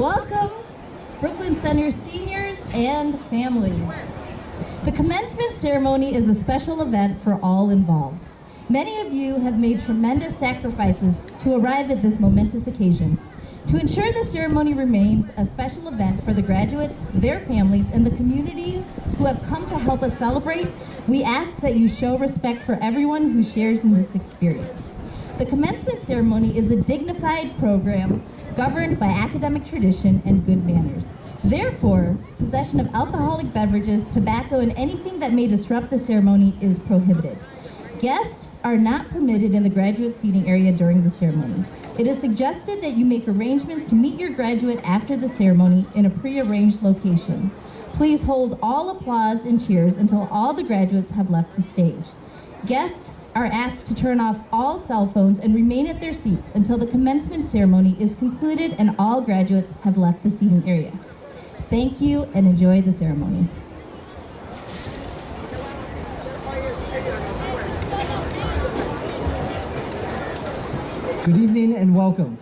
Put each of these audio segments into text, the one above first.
Welcome, Brooklyn Center seniors and families. The commencement ceremony is a special event for all involved. Many of you have made tremendous sacrifices to arrive at this momentous occasion. To ensure the ceremony remains a special event for the graduates, their families, and the community who have come to help us celebrate, we ask that you show respect for everyone who shares in this experience. The commencement ceremony is a dignified program governed by academic tradition and good manners. Therefore, possession of alcoholic beverages, tobacco, and anything that may disrupt the ceremony is prohibited. Guests are not permitted in the graduate seating area during the ceremony. It is suggested that you make arrangements to meet your graduate after the ceremony in a pre-arranged location. Please hold all applause and cheers until all the graduates have left the stage. Guests are asked to turn off all cell phones and remain at their seats until the commencement ceremony is concluded and all graduates have left the seating area. Thank you and enjoy the ceremony. Good evening and welcome.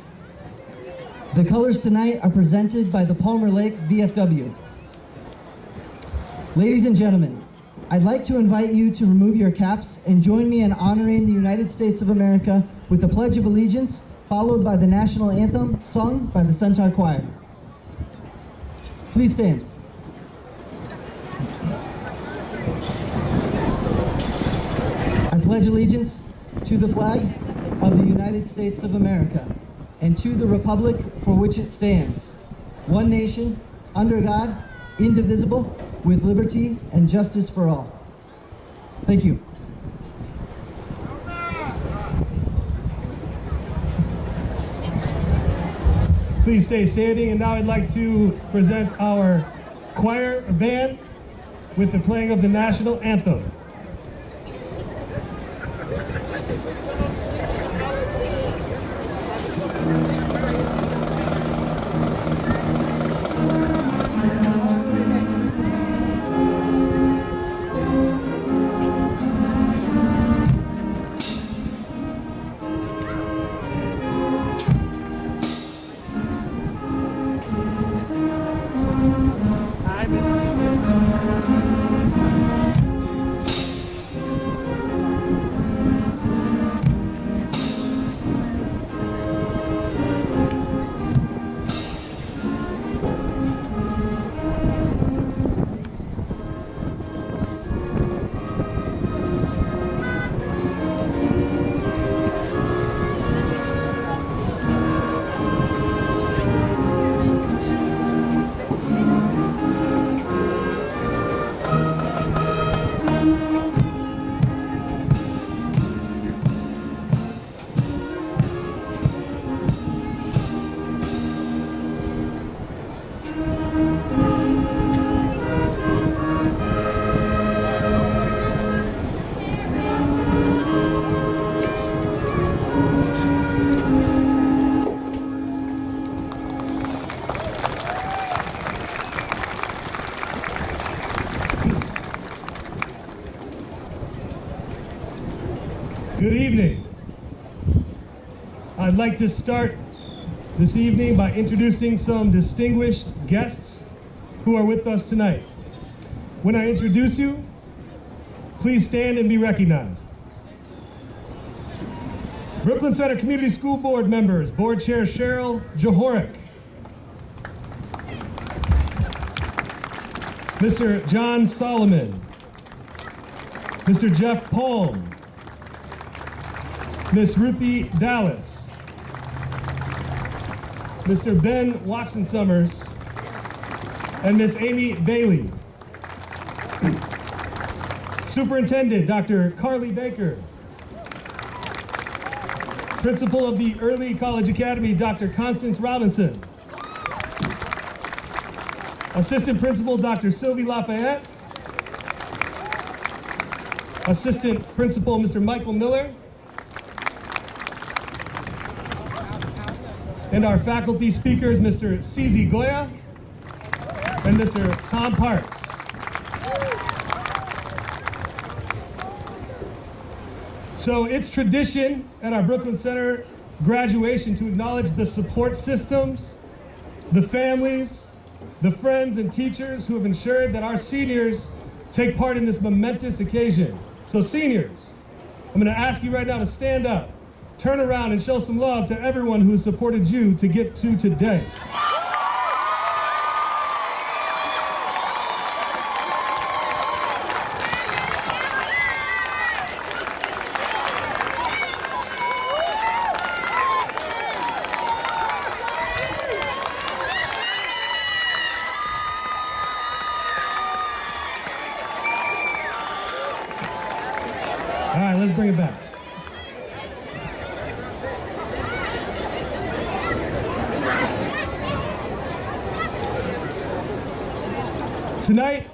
The colors tonight are presented by the Palmer Lake VFW. Ladies and gentlemen, I'd like to invite you to remove your caps and join me in honoring the United States of America with the Pledge of Allegiance, followed by the national anthem sung by the Centaur Choir. Please stand. pledge allegiance to the flag of the United States of America and to the republic for which it stands, one nation, under God, indivisible, with liberty and justice for all. Thank you. Please stay standing, and now I'd like to present our choir band with the playing of the national anthem. Good evening. I'd like to start this evening by introducing some distinguished guests who are with us tonight. When I introduce you, please stand and be recognized. Brooklyn Center Community School Board members, Board Chair Cheryl Johorek, Mr. John Solomon, Mr. Jeff Palm, Miss Ruthie Dallas, Mr. Ben Watson Summers, and Miss Amy Bailey. Superintendent Dr. Carly Baker, Principal of the Early College Academy Dr. Constance Robinson, Assistant Principal Dr. Sylvie Lafayette, Assistant Principal Mr. Michael Miller, and our faculty speakers, Mr. CZ Goya and Mr. Tom Parks. So it's tradition at our Brooklyn Center graduation to acknowledge the support systems, the families, the friends and teachers who have ensured that our seniors take part in this momentous occasion. So seniors, I'm going to ask you right now to stand up, turn around, and show some love to everyone who has supported you to get to today. All right, let's bring it back. Tonight,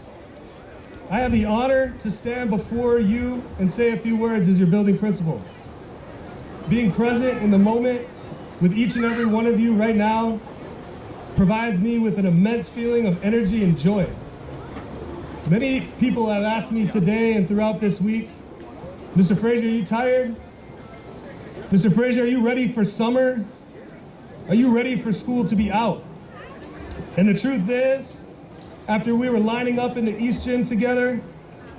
I have the honor to stand before you and say a few words as your building principal. Being present in the moment with each and every one of you right now provides me with an immense feeling of energy and joy. Many people have asked me today and throughout this week, Mr. Frazier, are you tired? Mr. Frazier, are you ready for summer? Are you ready for school to be out? And the truth is, after we were lining up in the East Gym together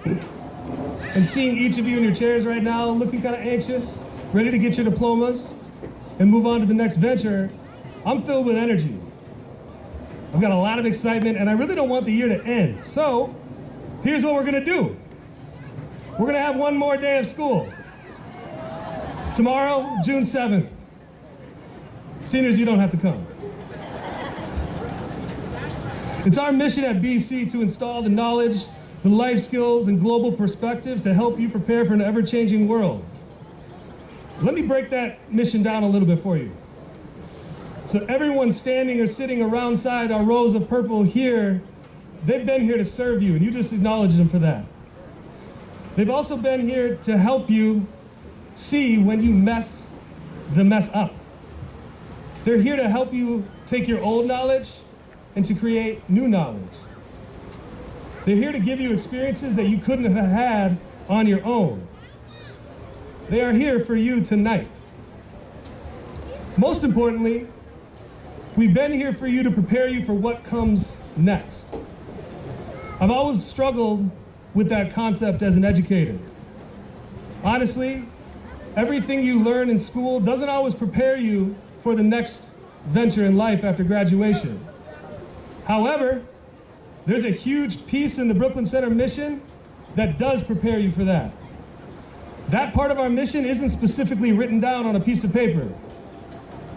and seeing each of you in your chairs right now looking kind of anxious, ready to get your diplomas and move on to the next venture, I'm filled with energy. I've got a lot of excitement, and I really don't want the year to end. So here's what we're gonna do. We're gonna have one more day of school. Tomorrow, June 7th. Seniors, you don't have to come. It's our mission at BC to install the knowledge, the life skills, and global perspectives to help you prepare for an ever-changing world. Let me break that mission down a little bit for you. So everyone standing or sitting around side our rows of purple here, they've been here to serve you, and you just acknowledge them for that. They've also been here to help you see when you mess the mess up. They're here to help you take your old knowledge and to create new knowledge. They're here to give you experiences that you couldn't have had on your own. They are here for you tonight. Most importantly, we've been here for you to prepare you for what comes next. I've always struggled with that concept as an educator. Honestly, everything you learn in school doesn't always prepare you for the next venture in life after graduation. However, there's a huge piece in the Brooklyn Center mission that does prepare you for that. That part of our mission isn't specifically written down on a piece of paper.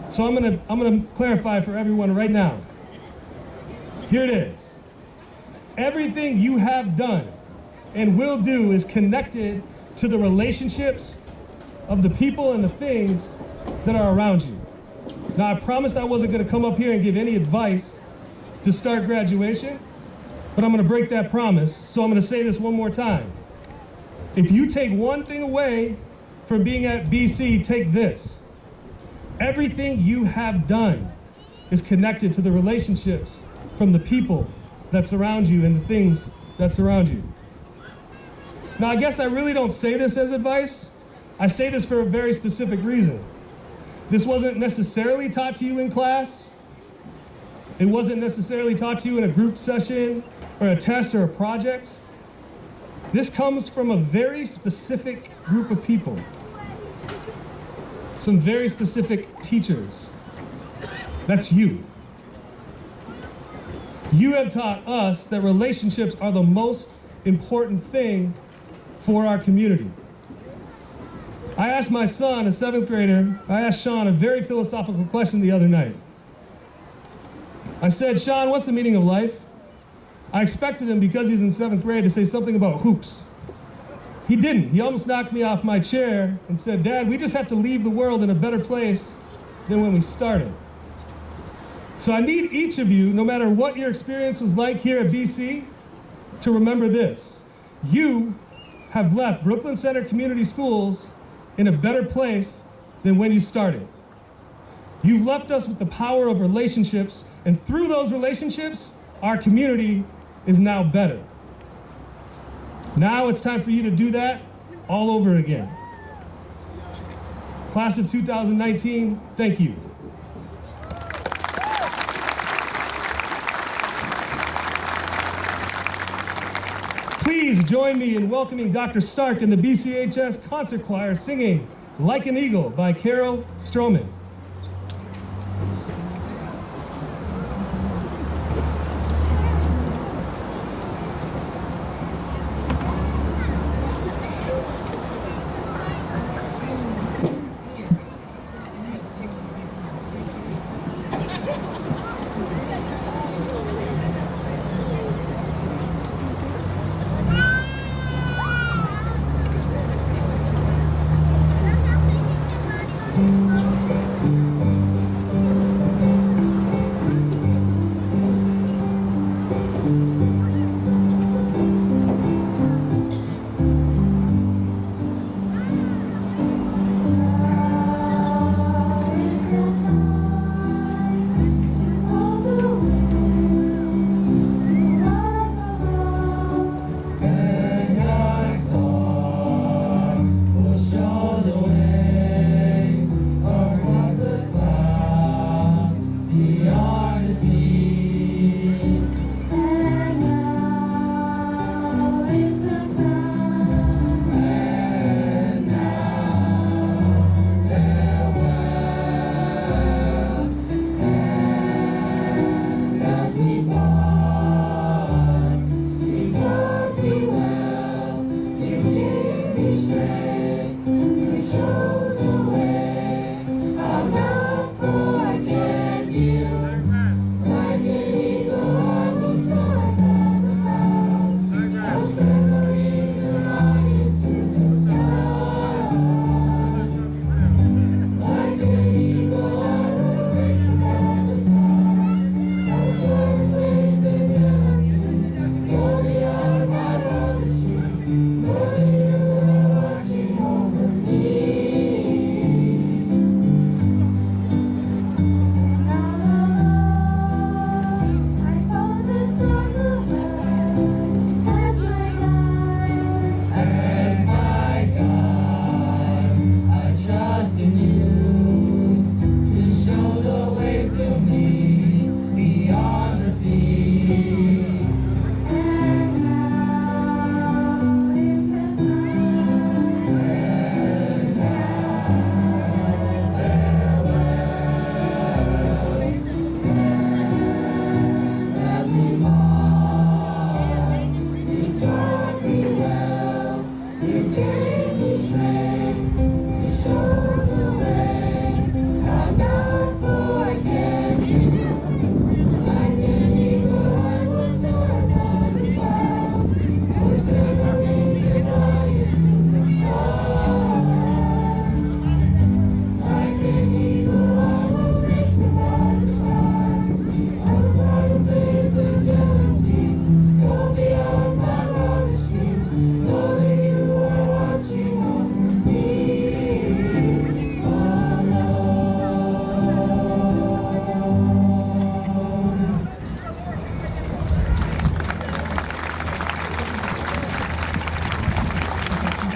So I'm gonna clarify for everyone right now. Here it is. Everything you have done and will do is connected to the relationships of the people and the things that are around you. Now, I promised I wasn't gonna come up here and give any advice to start graduation, but I'm gonna break that promise, so I'm gonna say this one more time. If you take one thing away from being at BC, take this. Everything you have done is connected to the relationships from the people that surround you and the things that surround you. Now, I guess I really don't say this as advice. I say this for a very specific reason. This wasn't necessarily taught to you in class. It wasn't necessarily taught to you in a group session or a test or a project. This comes from a very specific group of people. Some very specific teachers. That's you. You have taught us that relationships are the most important thing for our community. I asked my son, a 7th grader, I asked Sean a very philosophical question the other night. I said, Sean, what's the meaning of life? I expected him, because he's in 7th grade, to say something about hoops. He didn't. He almost knocked me off my chair and said, Dad, we just have to leave the world in a better place than when we started. So I need each of you, no matter what your experience was like here at BC, to remember this. You have left Brooklyn Center Community Schools in a better place than when you started. You've left us with the power of relationships, and through those relationships, our community is now better. Now it's time for you to do that all over again. Class of 2019, thank you. Please join me in welcoming Dr. Stark and the BCHS Concert Choir singing Like an Eagle by Carol Stroman.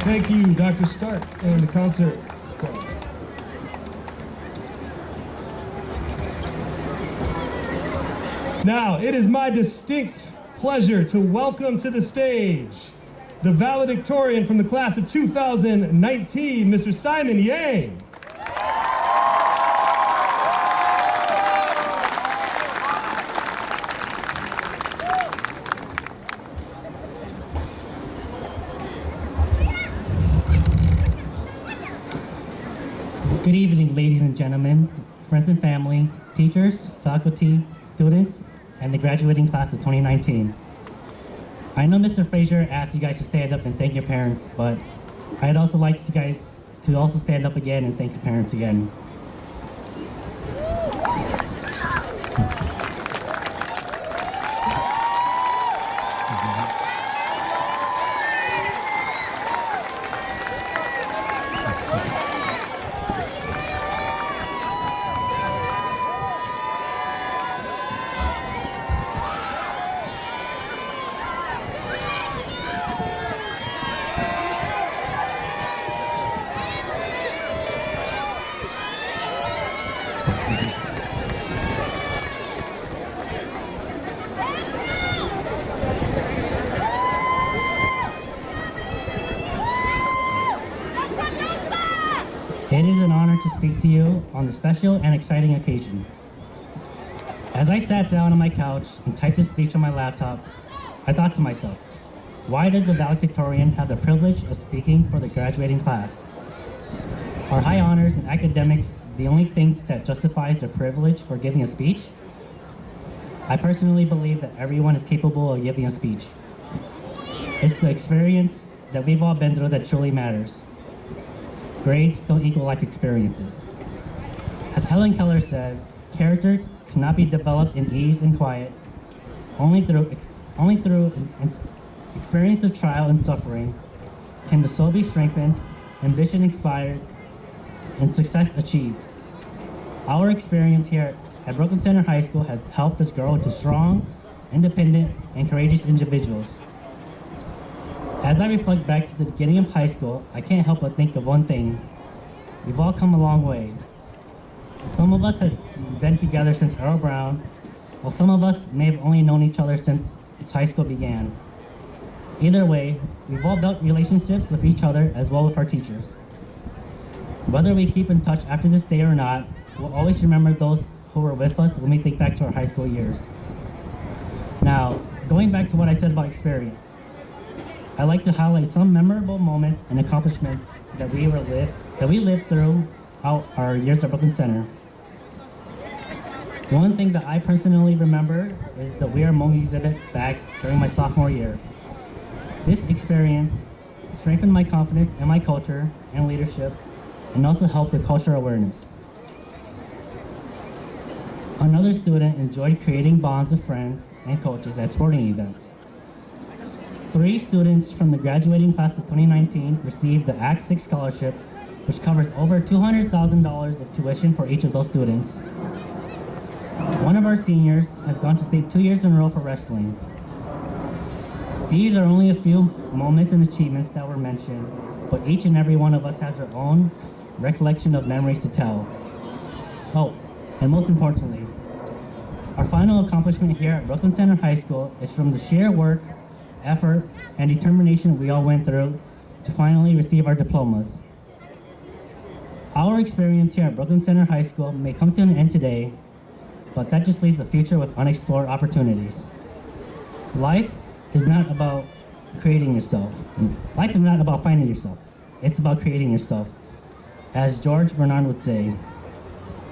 Thank you, Dr. Stark and the concert choir. Now, it is my distinct pleasure to welcome to the stage the valedictorian from the class of 2019, Mr. Simon Yang. Good evening, ladies and gentlemen, friends and family, teachers, faculty, students, and the graduating class of 2019. I know Mr. Frazier asked you guys to stand up and thank your parents, but I'd also like you guys to also stand up again and thank your parents again. It is an honor to speak to you on this special and exciting occasion. As I sat down on my couch and typed this speech on my laptop, I thought to myself, why does the valedictorian have the privilege of speaking for the graduating class? Are high honors and academics the only thing that justifies their privilege for giving a speech? I personally believe that everyone is capable of giving a speech. It's the experience that we've all been through that truly matters. Grades don't equal life experiences. As Helen Keller says, character cannot be developed in ease and quiet. Only through experience of trial and suffering can the soul be strengthened, ambition inspired, and success achieved. Our experience here at Brooklyn Center High School has helped us grow into strong, independent, and courageous individuals. As I reflect back to the beginning of high school, I can't help but think of one thing. We've all come a long way. Some of us have been together since Earl Brown, while some of us may have only known each other since high school began. Either way, we've all built relationships with each other as well with our teachers. Whether we keep in touch after this day or not, we'll always remember those who were with us when we think back to our high school years. Now, going back to what I said about experience, I'd like to highlight some memorable moments and accomplishments that we lived through our years at Brooklyn Center. One thing that I personally remember is the We Are Hmong exhibit back during my sophomore year. This experience strengthened my confidence in my culture and leadership, and also helped with cultural awareness. Another student enjoyed creating bonds with friends and coaches at sporting events. 3 students from the graduating class of 2019 received the Act 6 scholarship, which covers over $200,000 of tuition for each of those students. One of our seniors has gone to state 2 years in a row for wrestling. These are only a few moments and achievements that were mentioned, but each and every one of us has our own recollection of memories to tell. Oh, and most importantly, our final accomplishment here at Brooklyn Center High School is from the sheer work, effort, and determination we all went through to finally receive our diplomas. Our experience here at Brooklyn Center High School may come to an end today, but that just leaves the future with unexplored opportunities. Life is not about creating yourself. Life is not about finding yourself. It's about creating yourself. As George Bernard would say,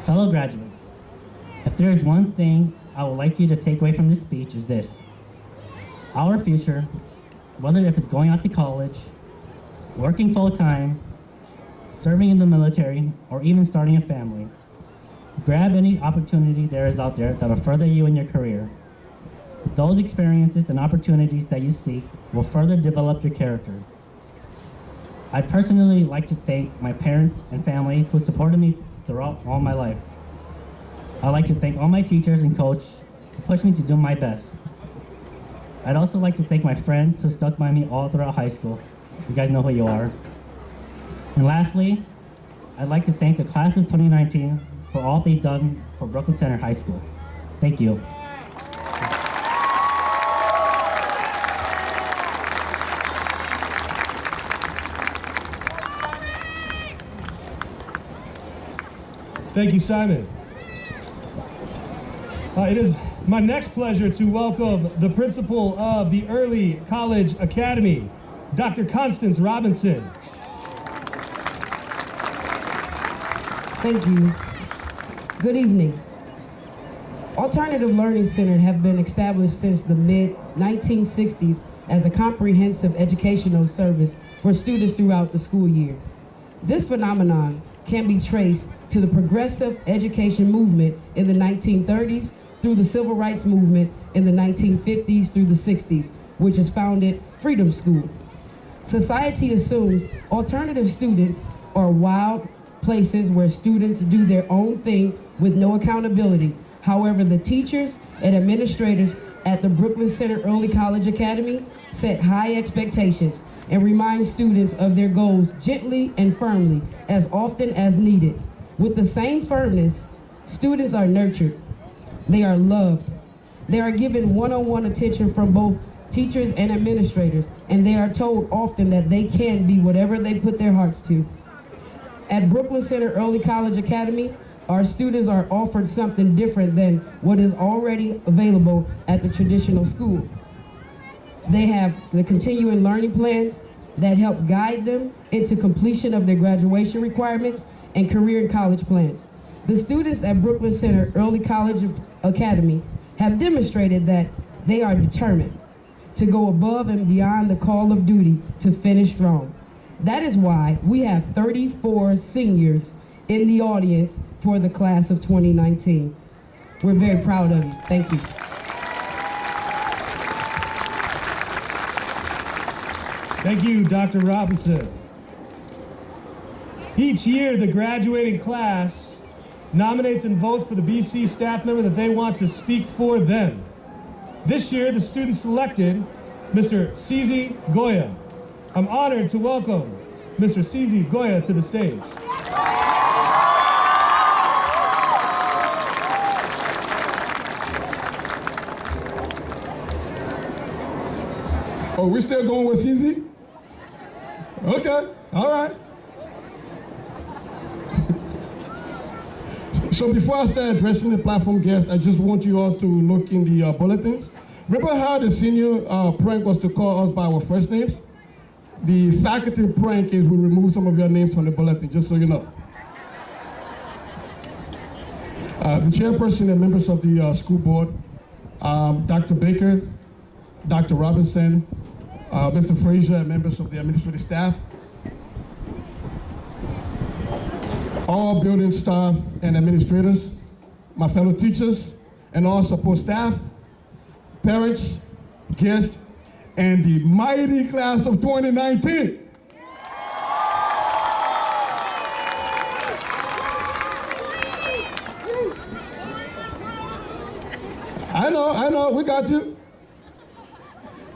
fellow graduates, if there is one thing I would like you to take away from this speech is this. Our future, whether if it's going out to college, working full-time, serving in the military, or even starting a family, grab any opportunity there is out there that will further you in your career. Those experiences and opportunities that you seek will further develop your character. I'd personally like to thank my parents and family who supported me throughout all my life. I'd like to thank all my teachers and coach who pushed me to do my best. I'd also like to thank my friends who stuck by me all throughout high school. You guys know who you are. And lastly, I'd like to thank the class of 2019 for all they've done for Brooklyn Center High School. Thank you. Thank you, Simon. It is my next pleasure to welcome the principal of the Early College Academy, Dr. Constance Robinson. Thank you. Good evening. Alternative Learning Center have been established since the mid-1960s as a comprehensive educational service for students throughout the school year. This phenomenon can be traced to the progressive education movement in the 1930s through the civil rights movement in the 1950s through the 60s, which has founded Freedom School. Society assumes alternative students are wild places where students do their own thing with no accountability. However, the teachers and administrators at the Brooklyn Center Early College Academy set high expectations and remind students of their goals gently and firmly, as often as needed. With the same firmness, students are nurtured, they are loved, they are given one-on-one attention from both teachers and administrators, and they are told often that they can be whatever they put their hearts to. At Brooklyn Center Early College Academy, our students are offered something different than what is already available at the traditional school. They have the continuing learning plans that help guide them into completion of their graduation requirements and career and college plans. The students at Brooklyn Center Early College Academy have demonstrated that they are determined to go above and beyond the call of duty to finish strong. That is why we have 34 seniors in the audience for the class of 2019. We're very proud of you. Thank you. Thank you, Dr. Robinson. Each year, the graduating class nominates and votes for the BC staff member that they want to speak for them. This year, the students selected Mr. Cizi Goya. I'm honored to welcome Mr. Cizi Goya to the stage. Oh, we're still going with Cizi? Okay, all right. So before I start addressing the platform guests, I just want you all to look in the bulletins. Remember how the senior prank was to call us by our first names? The faculty prank is we remove some of your names from the bulletin, just so you know. The chairperson and members of the school board, Dr. Baker, Dr. Robinson, Mr. Frazier, and members of the administrative staff, all building staff and administrators, my fellow teachers, and all support staff, parents, guests, and the mighty class of 2019. I know, we got you.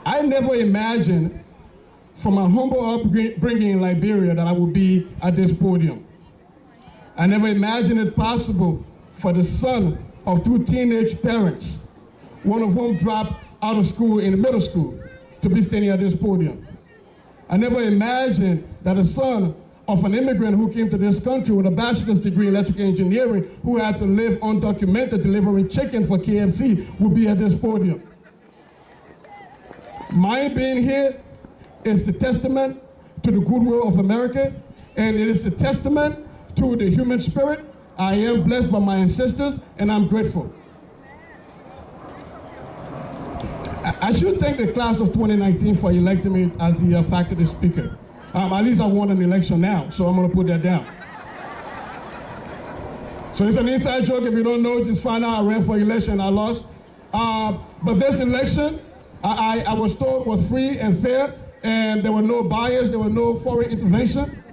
I never imagined from my humble upbringing in Liberia that I would be at this podium. I never imagined it possible for the son of two teenage parents, one of whom dropped out of school in the middle school, to be standing at this podium. I never imagined that a son of an immigrant who came to this country with a bachelor's degree in electrical engineering, who had to live undocumented delivering chicken for KFC, would be at this podium. My being here is the testament to the goodwill of America, and it is the testament to the human spirit. I am blessed by my ancestors, and I'm grateful. I should thank the class of 2019 for electing me as the faculty speaker. At least I won an election now, so I'm going to put that down. So it's an inside joke. If you don't know, just find out I ran for election and I lost. But this election, I was told was free and fair, and there were no bias, there were no foreign intervention.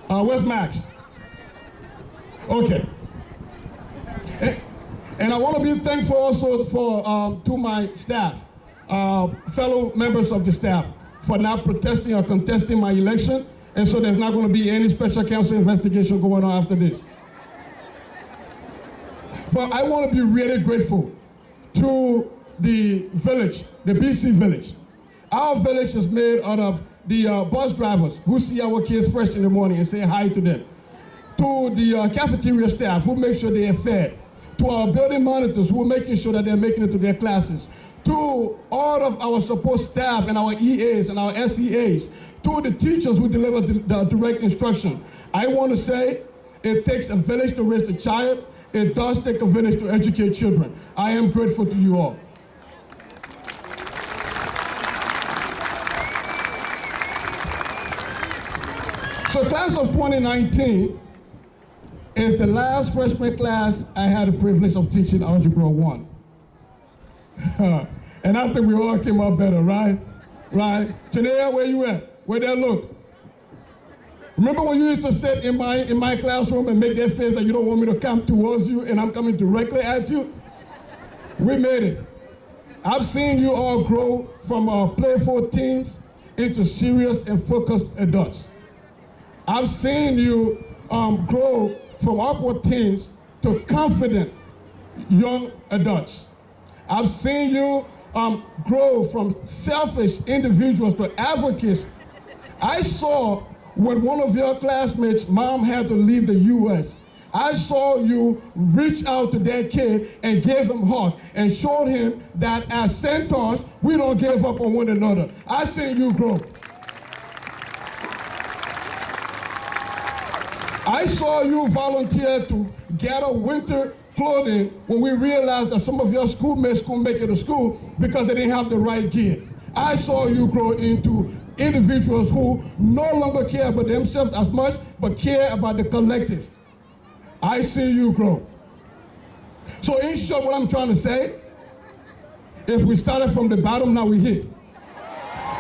Where's Max? Okay. And I want to be thankful also to my staff, fellow members of the staff, for not protesting or contesting my election, and so there's not going to be any special counsel investigation going on after this. But I want to be really grateful to the village, the BC village. Our village is made out of the bus drivers who see our kids first in the morning and say hi to them, to the cafeteria staff who make sure they are fed, to our building monitors who are making sure that they're making it to their classes, to all of our support staff and our EAs and our SEAs, to the teachers who deliver the direct instruction. I want to say it takes a village to raise a child. It does take a village to educate children. I am grateful to you all. So class of 2019 is the last freshman class I had the privilege of teaching Algebra 1. And I think we all came out better, right? Right? Janea, where you at? Where that look? Remember when you used to sit in my classroom and make that face that you don't want me to come towards you and I'm coming directly at you? We made it. I've seen you all grow from playful teens into serious and focused adults. I've seen you grow from awkward teens to confident young adults. I've seen you grow from selfish individuals to advocates. I saw when one of your classmates' mom had to leave the U.S., I saw you reach out to that kid and gave him a hug and showed him that as centaurs, we don't give up on one another. I seen you grow. I saw you volunteer to gather winter clothing when we realized that some of your schoolmates couldn't make it to school because they didn't have the right gear. I saw you grow into individuals who no longer care about themselves as much, but care about the collective. I see you grow. So in short, what I'm trying to say, if we started from the bottom, now we're here.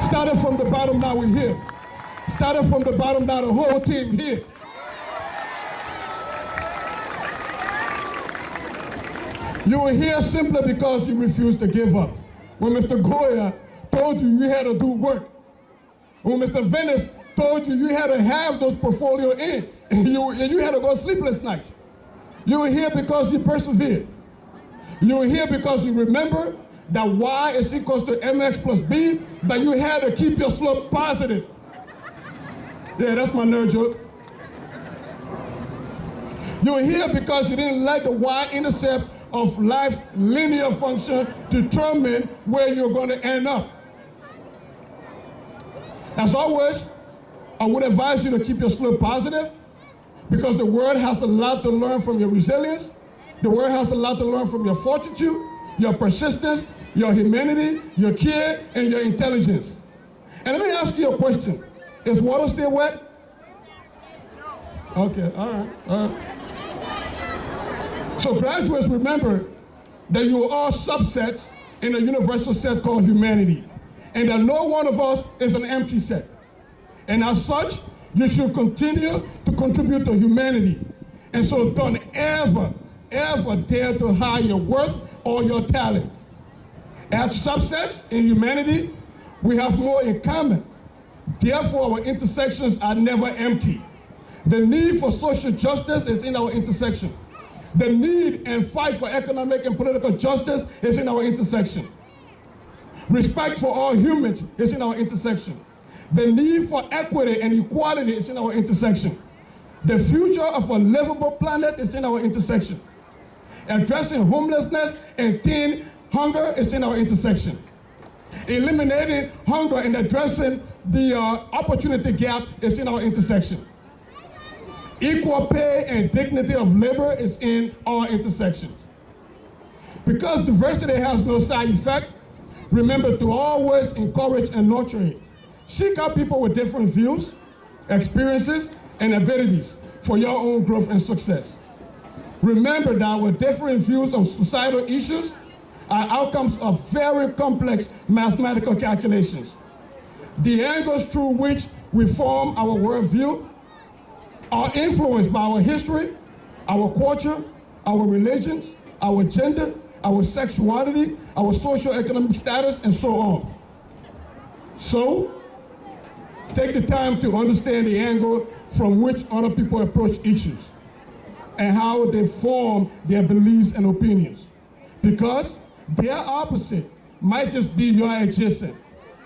Started from the bottom, now we're here. Started from the bottom, now the whole team here. You were here simply because you refused to give up. When Mr. Goya told you you had to do work, when Mr. Venice told you you had to have those portfolio in, and you had to go sleepless nights. You were here because you persevered. You were here because you remember that Y is equals to MX plus B, but you had to keep your slope positive. Yeah, that's my nerd joke. You were here because you didn't let the Y-intercept of life's linear function determine where you're going to end up. As always, I would advise you to keep your slope positive because the world has a lot to learn from your resilience. The world has a lot to learn from your fortitude, your persistence, your humanity, your care, and your intelligence. And let me ask you a question. Is water still wet? Okay, all right. So graduates, remember that you are all subsets in a universal set called humanity, and that no one of us is an empty set. And as such, you should continue to contribute to humanity. And so don't ever dare to hide your worth or your talent. As subsets in humanity, we have more in common. Therefore, our intersections are never empty. The need for social justice is in our intersection. The need and fight for economic and political justice is in our intersection. Respect for all humans is in our intersection. The need for equity and equality is in our intersection. The future of a livable planet is in our intersection. Addressing homelessness and teen hunger is in our intersection. Eliminating hunger and addressing the opportunity gap is in our intersection. Equal pay and dignity of labor is in our intersection. Because diversity has no side effect, remember to always encourage and nurture it. Seek out people with different views, experiences, and abilities for your own growth and success. Remember that with different views on societal issues are outcomes of very complex mathematical calculations. The angles through which we form our worldview are influenced by our history, our culture, our religions, our gender, our sexuality, our socioeconomic status, and so on. So, take the time to understand the angle from which other people approach issues and how they form their beliefs and opinions. Because their opposite might just be your adjacent,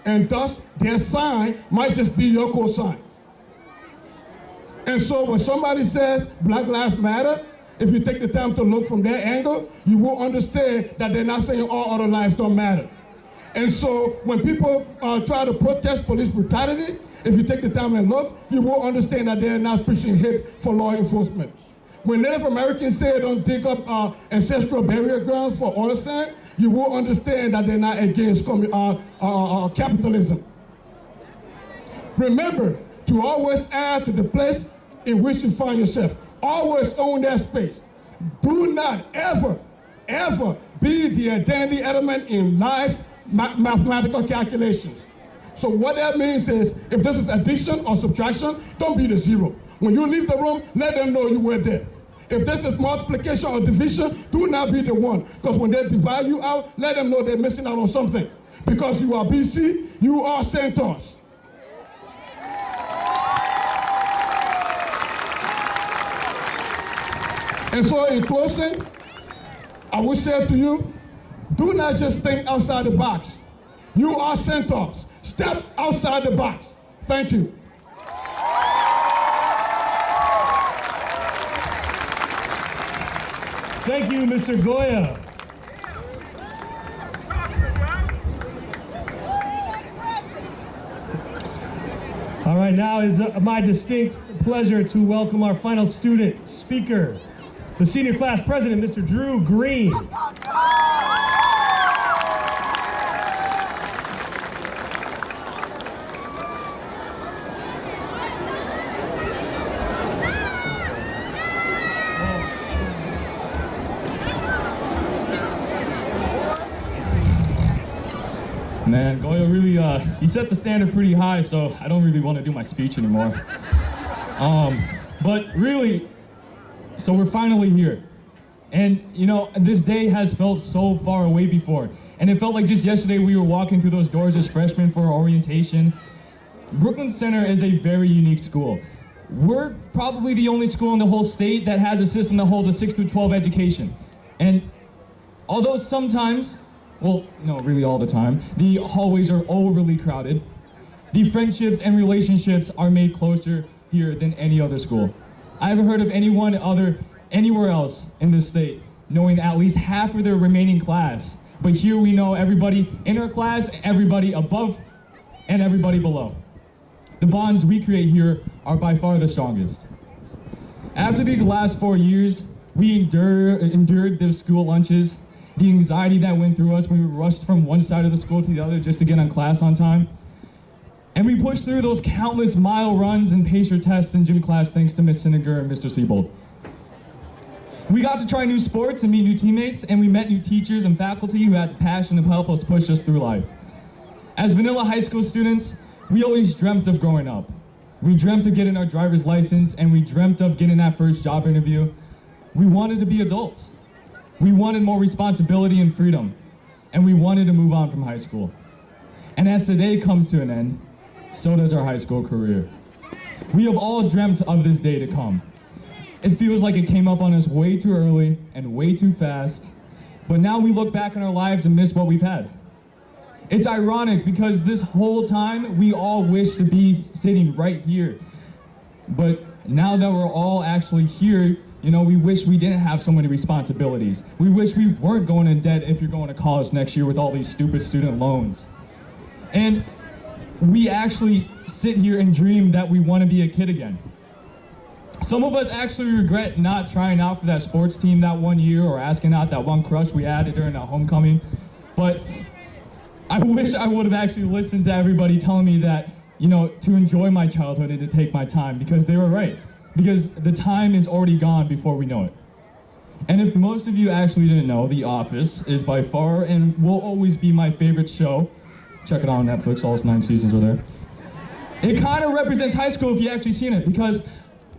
and thus their sign might just be your cosign. And so when somebody says Black Lives Matter, if you take the time to look from their angle, you will understand that they're not saying all other lives don't matter. And so when people try to protest police brutality, if you take the time and look, you will understand that they're not pushing hate for law enforcement. When Native Americans say don't dig up ancestral burial grounds for oil sand, you will understand that they're not against capitalism. Remember to always add to the place in which you find yourself. Always own that space. Do not ever, ever be the identity element in life's mathematical calculations. So what that means is, if this is addition or subtraction, don't be the zero. When you leave the room, let them know you were there. If this is multiplication or division, do not be the one. Because when they divide you out, let them know they're missing out on something. Because you are BC, you are Centaurs. And so in closing, I would say to you, do not just think outside the box. You are Centaurs. Step outside the box. Thank you. Thank you, Mr. Goya. All right, now is my distinct pleasure to welcome our final student speaker, the senior class president, Mr. Drew Green. Man, Goya really, he set the standard pretty high, so I don't really want to do my speech anymore. But really, so we're finally here. And, you know, this day has felt so far away before. And it felt like just yesterday we were walking through those doors as freshmen for our orientation. Brooklyn Center is a very unique school. We're probably the only school in the whole state that has a system that holds a 6 through 12 education. And although sometimes, well, no, really all the time, the hallways are overly crowded, the friendships and relationships are made closer here than any other school. I haven't heard of anyone anywhere else in this state knowing at least half of their remaining class. But here we know everybody in our class, everybody above, and everybody below. The bonds we create here are by far the strongest. After these last 4 years, we endured the school lunches, the anxiety that went through us when we rushed from one side of the school to the other just to get on class on time. And we pushed through those countless mile runs and pacer tests in gym class thanks to Ms. Siniger and Mr. Siebold. We got to try new sports and meet new teammates, and we met new teachers and faculty who had the passion to help us push us through life. As vanilla high school students, we always dreamt of growing up. We dreamt of getting our driver's license, and we dreamt of getting that first job interview. We wanted to be adults. We wanted more responsibility and freedom, and we wanted to move on from high school. And as today comes to an end, so does our high school career. We have all dreamt of this day to come. It feels like it came up on us way too early and way too fast, but now we look back on our lives and miss what we've had. It's ironic because this whole time we all wish to be sitting right here. But now that we're all actually here, you know, we wish we didn't have so many responsibilities. We wish we weren't going in debt if you're going to college next year with all these stupid student loans. And we actually sit here and dream that we want to be a kid again. Some of us actually regret not trying out for that sports team that one year or asking out that one crush we had during our homecoming. But I wish I would have actually listened to everybody telling me that, you know, to enjoy my childhood and to take my time, because they were right. Because the time is already gone before we know it. And if most of you actually didn't know, The Office is by far and will always be my favorite show. Check it out on Netflix, all its 9 seasons are there. It kind of represents high school if you actually seen it, because,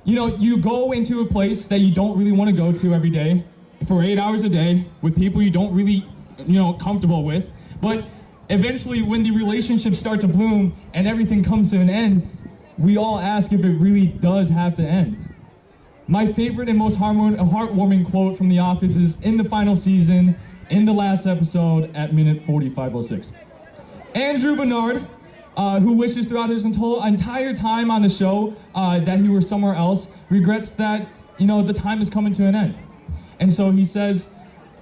you know, you go into a place that you don't really want to go to every day for 8 hours a day with people you don't really, you know, comfortable with. But eventually when the relationships start to bloom and everything comes to an end, we all ask if it really does have to end. My favorite and most heartwarming quote from The Office is in the final season, in the last episode at minute 45:06. Andrew Bernard, who wishes throughout his entire time on the show that he were somewhere else, regrets that, the time is coming to an end. And so he says,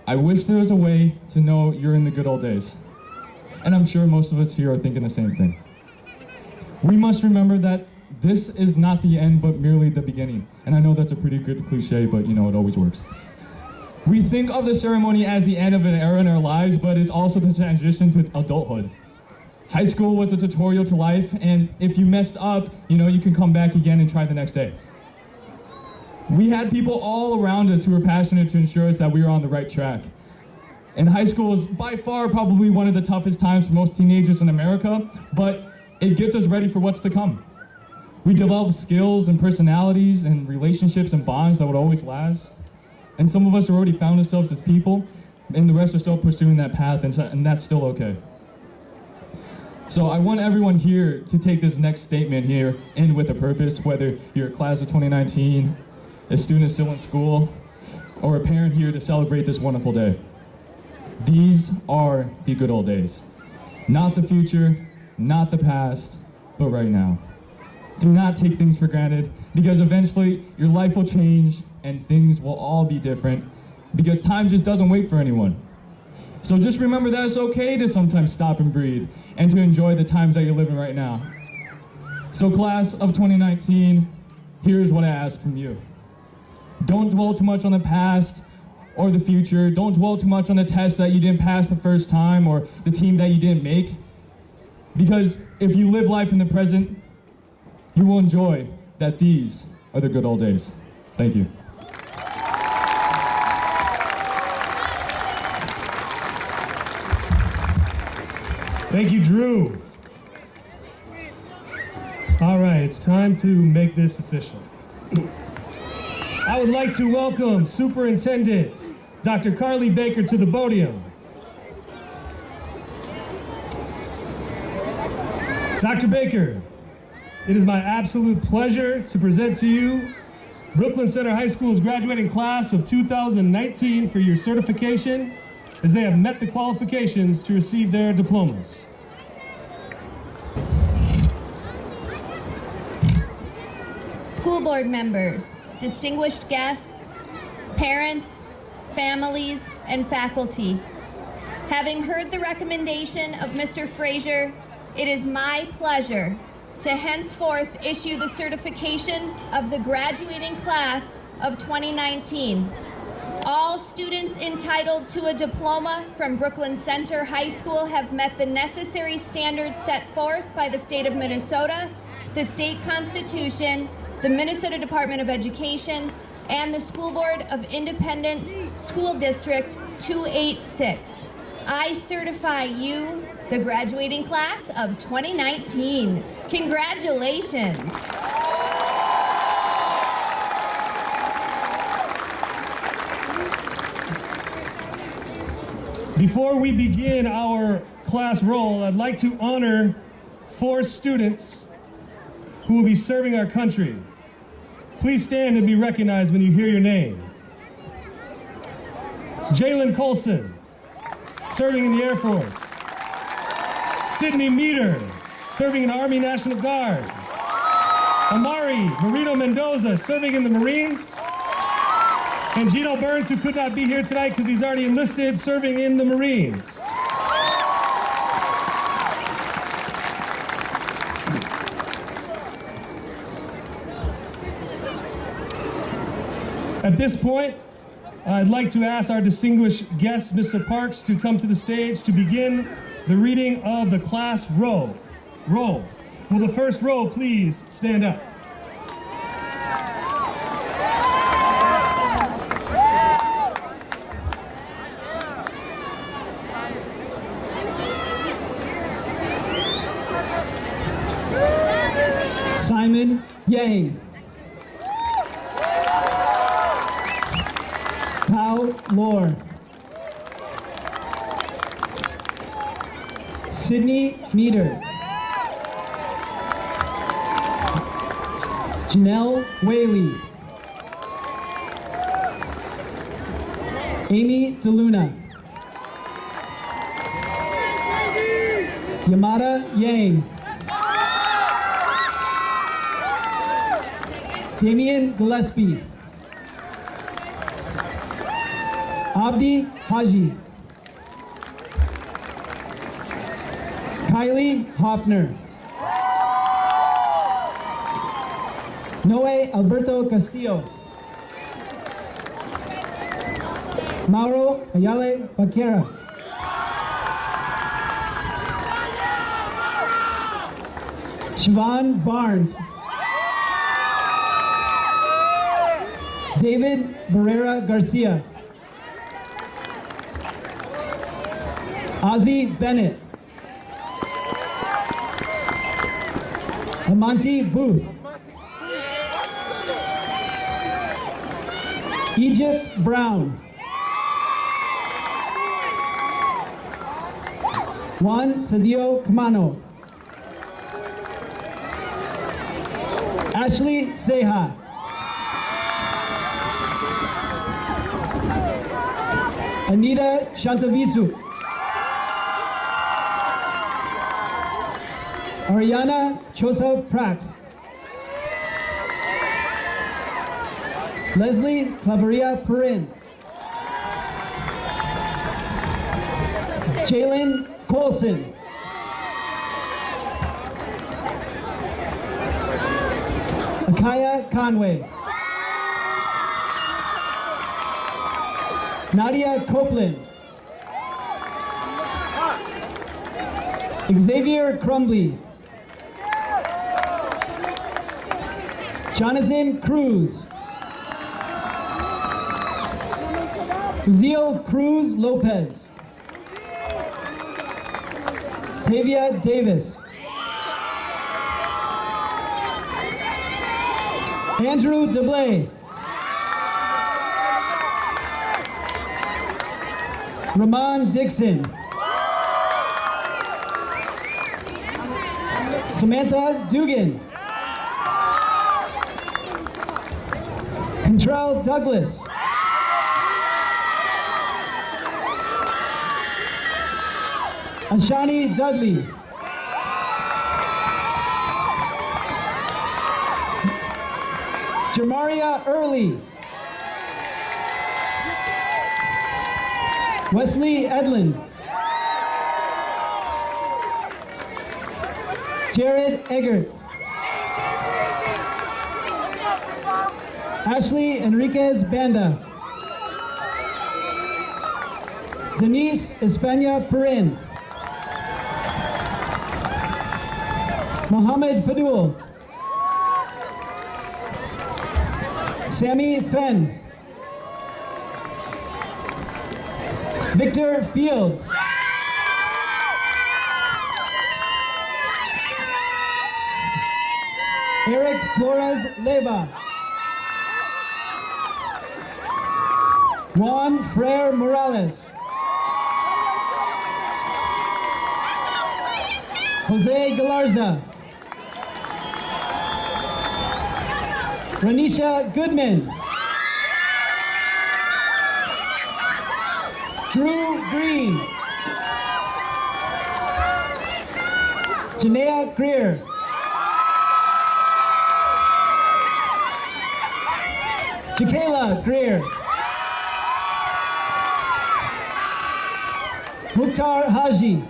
I wish there was a way to know you're in the good old days. And I'm sure most of us here are thinking the same thing. We must remember that this is not the end, but merely the beginning. And I know that's a pretty good cliche, but it always works. We think of the ceremony as the end of an era in our lives, but it's also the transition to adulthood. High school was a tutorial to life, and if you messed up, you can come back again and try the next day. We had people all around us who were passionate to ensure us that we were on the right track. And high school is by far probably one of the toughest times for most teenagers in America, but it gets us ready for what's to come. We develop skills and personalities and relationships and bonds that would always last. And some of us have already found ourselves as people, and the rest are still pursuing that path, and that's still okay. So I want everyone here to take this next statement here in with a purpose, whether you're a class of 2019, a student still in school, or a parent here to celebrate this wonderful day. These are the good old days. Not the future, not the past, but right now. Do not take things for granted, because eventually your life will change and things will all be different, because time just doesn't wait for anyone. So just remember that it's okay to sometimes stop and breathe and to enjoy the times that you're living right now. So class of 2019, here's what I ask from you. Don't dwell too much on the past or the future. Don't dwell too much on the test that you didn't pass the first time or the team that you didn't make. Because if you live life in the present, you will enjoy that these are the good old days. Thank you. Thank you, Drew. All right, it's time to make this official. I would like to welcome Superintendent Dr. Carly Baker to the podium. Dr. Baker, it is my absolute pleasure to present to you Brooklyn Center High School's graduating class of 2019 for your certification, as they have met the qualifications to receive their diplomas. School board members, distinguished guests, parents, families, and faculty. Having heard the recommendation of Mr. Frazier, it is my pleasure to henceforth issue the certification of the graduating class of 2019. All students entitled to a diploma from Brooklyn Center High School have met the necessary standards set forth by the state of Minnesota, the state constitution, the Minnesota Department of Education, and the School Board of Independent School District 286. I certify you the graduating class of 2019. Congratulations. Before we begin our class roll, I'd like to honor 4 students who will be serving our country. Please stand and be recognized when you hear your name. Jalen Colson, serving in the Air Force. Sydney Meter, serving in the Army National Guard. Amari Marino Mendoza, serving in the Marines. And Gino Burns, who could not be here tonight because he's already enlisted, serving in the Marines. At this point, I'd like to ask our distinguished guest, Mr. Parks, to come to the stage to begin the reading of the class roll. Will the first row please stand up? Simon Yang. Pao Lore. Sydney Meter. Janelle Whaley. Amy DeLuna. Yamada Yang. Damian Gillespie. Abdi Haji. Kylie Hoffner. Noe Alberto Castillo. Mauro Ayale Baquera. Siobhan Barnes. David Barrera Garcia. Ozzy Bennett. Amonte Booth. Egypt Brown. Juan Sadio Camano. Ashley Seha. Anita Shantavisu. Ariana Chosa Prax. Leslie Claveria Perrin. Jalen Colson. Akaya Conway. Nadia Copeland. Xavier Crumbly. Jonathan Cruz. Uziel Cruz Lopez. Tavia Davis. Andrew DeBlay. Ramon Dixon. Samantha Dugan. Contrell Douglas. Ashani Dudley. Jamaria Early. Wesley Edlin. Jared Eggert. Ashley Enriquez Banda. Denise Espana Perrin. Mohammed Fadul. Sammy Fenn. Victor Fields. Eric Flores Leva. Juan Frere Morales. Jose Galarza. Ranisha Goodman. Drew Green. Janaea Greer. Jakayla Greer. Mukhtar Haji.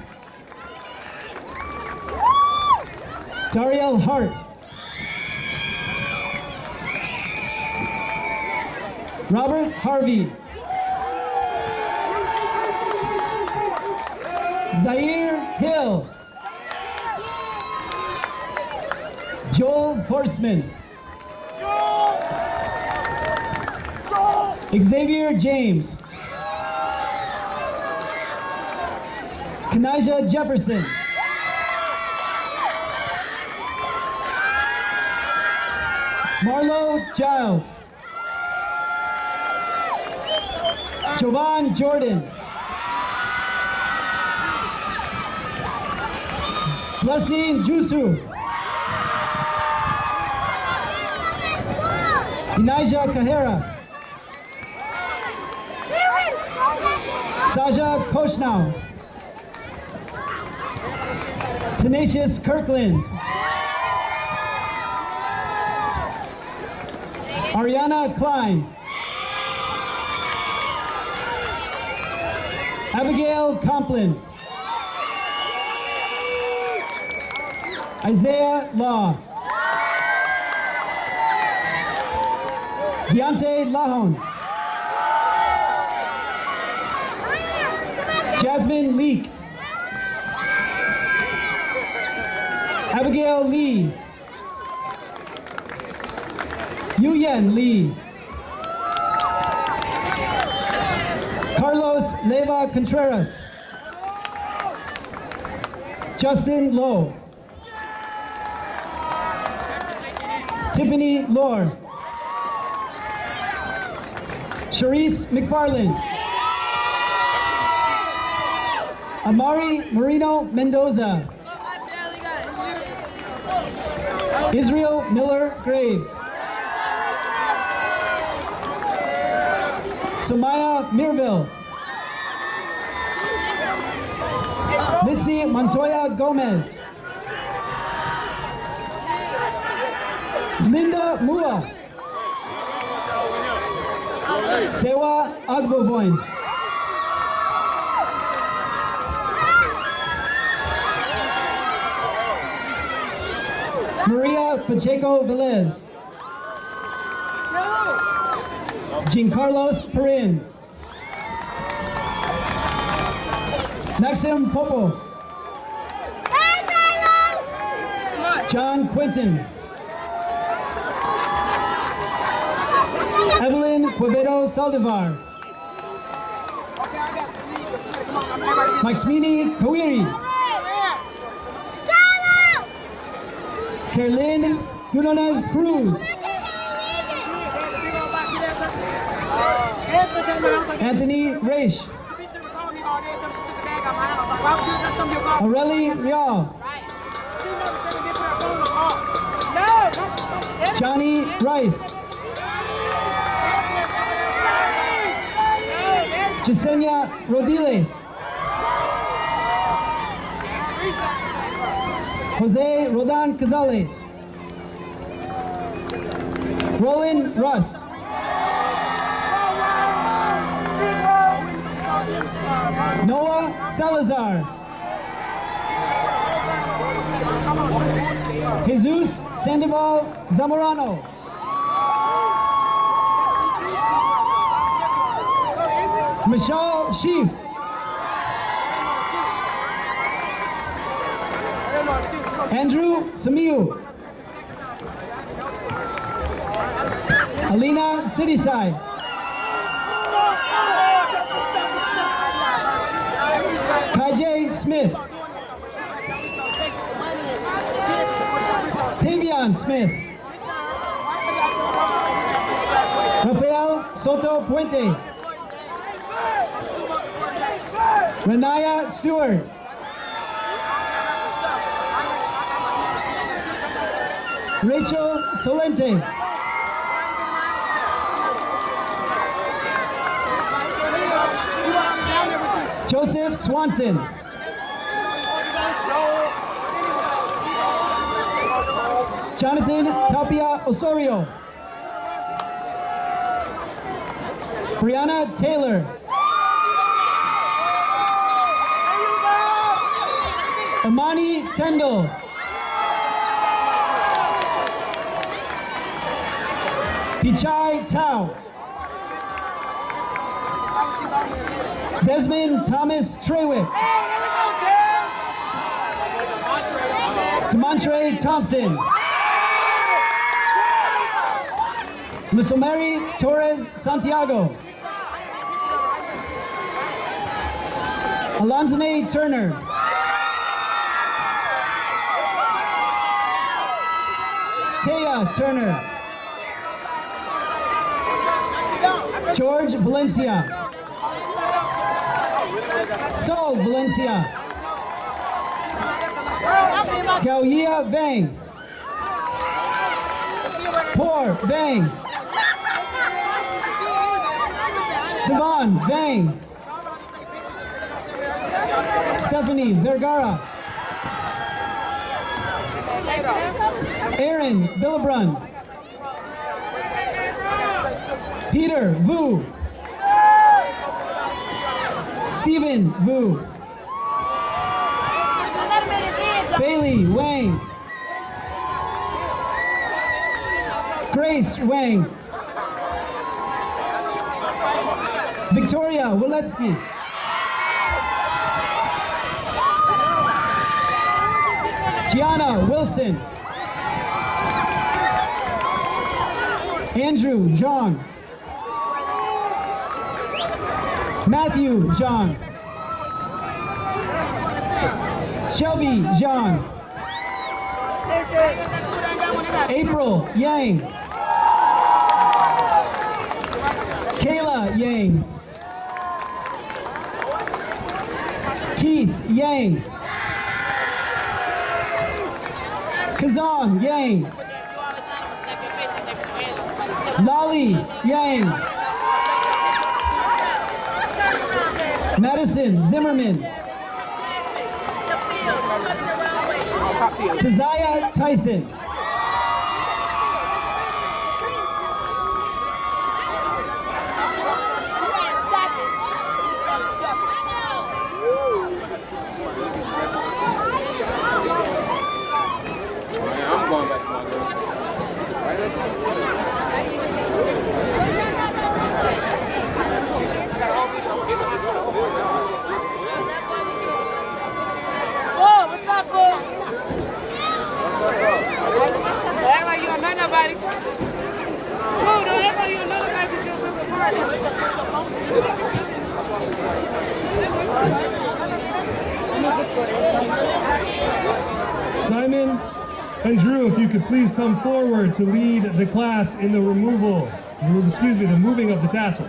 Dariel Hart. Robert Harvey. Zaire Hill. Joel Horseman. Xavier James. Kanijah Jefferson. Marlo Giles. Jovan Jordan. Blessing Jusu. Inijah Kahera. Saja Koshnau. Tenacious Kirkland. Ariana Klein. Abigail Complin. Isaiah Law. Deontay Lahone. Jasmine Leak. Abigail Lee. Yuyen Lee. Carlos Leva Contreras. Justin Lowe. Tiffany Lore. Sharice McFarland. Amari Marino Mendoza. Israel Miller Graves. Samaya Mirville. Litzy Montoya Gomez. Linda Mua. Sewa Agbovoin. Maria Pacheco Velez. Giancarlos Perrin. Maxim Popo. John Quinton. Evelyn Quevedo Saldivar. Maximini Kawiri. Kerlin Gunones Cruz. Anthony Raish. Aurelie Rial. Johnny Rice. Jasenia Rodiles. Jose Rodan Cazales. Roland Russ. Noah Salazar. Jesus Sandoval Zamorano. Michelle Sheaf. Andrew Samiu. Alina Cityside. Kajay Smith. Tavion Smith. Rafael Soto Puente. Renaya Stewart. Rachel Solente. Joseph Swanson. Jonathan Tapia Osorio. Brianna Taylor. Amani Tendall. Pichai Tao. Desmond Thomas Trewick. Demontre Thompson. Musomeri Torres Santiago. Alonzane Turner. Taya Turner. George Valencia. Saul Valencia. Gaoyia Vang. Por Vang. Tavon Vang. Stephanie Vergara. Aaron Villebrun. Peter Vu. Stephen Vu. Bailey Wang. Grace Wang. Victoria Waletsky. Gianna Wilson. Andrew Zhang. Matthew Zhang. Shelby Zhang. April Yang. Kayla Yang. Keith Yang. Kazan Yang. Lolly Yang. Madison Zimmerman. Tazaya Tyson. Simon and Drew, if you could please come forward to lead the class in the the moving of the tassel.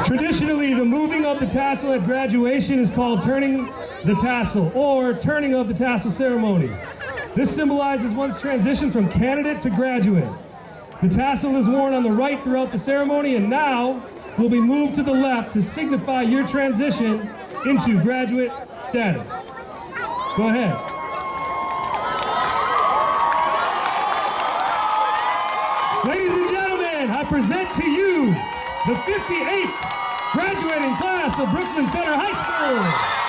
Traditionally, the moving of the tassel at graduation is called turning the tassel, or turning of the tassel ceremony. This symbolizes one's transition from candidate to graduate. The tassel is worn on the right throughout the ceremony and now will be moved to the left to signify your transition into graduate status. Go ahead. Ladies and gentlemen, I present to you the 58th graduating class of Brooklyn Center High School.